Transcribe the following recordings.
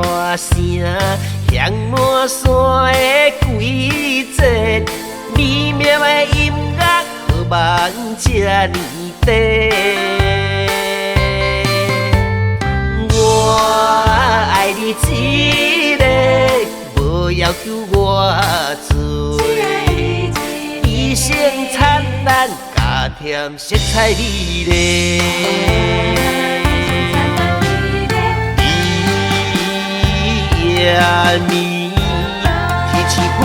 歌声响满山的季节，美妙的音乐何望这呢短？我爱你一个，无要求我多，一生灿烂，加添色彩美丽。夜暝天气伴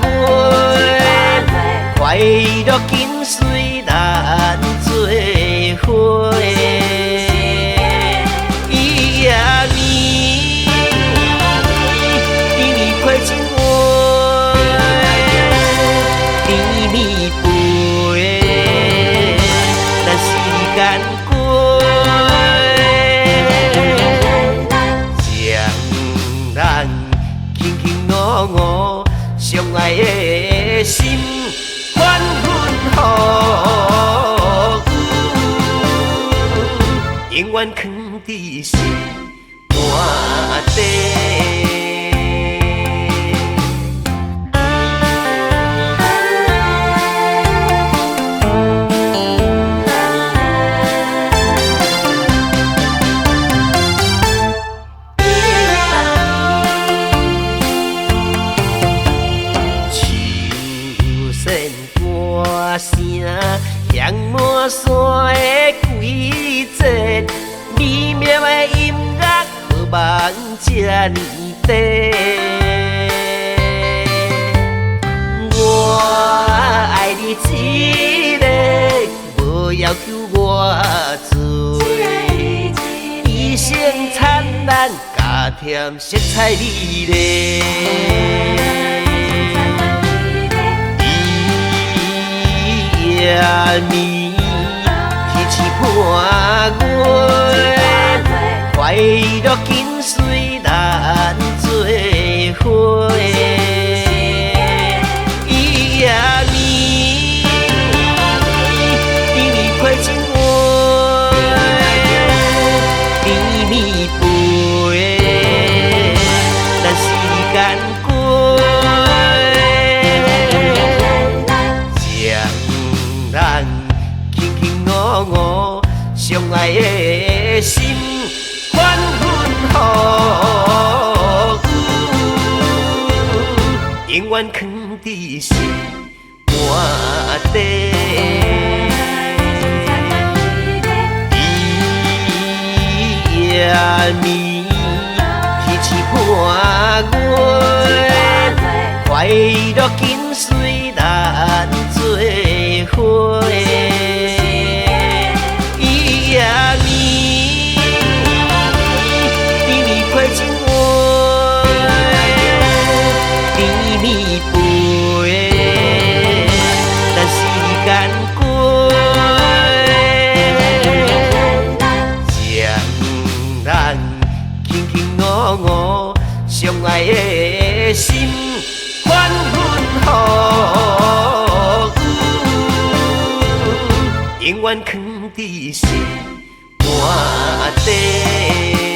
月，快乐紧随咱做伙。夜暝甜蜜配情话，甜蜜陪，咱时间过。咱轻轻我我相爱的心，欢欢好，永远藏伫心肝底。歌声响满山的季节，美妙的音乐何望这呢短？我爱你一个，无要求我多，一生灿烂，加添色彩美丽。夜暝天气伴月，快乐紧随咱做伙。夜暝甜蜜配情话，甜蜜陪，咱时间过。咱轻轻我我相爱的心，欢欢好，永远藏伫心肝底。夜暝天气伴月，快乐紧随咱做伙。夜暝甜蜜配情话，甜蜜陪，咱时间过。将咱轻轻我我相爱的心，欢欢好，永远藏伫心肝底。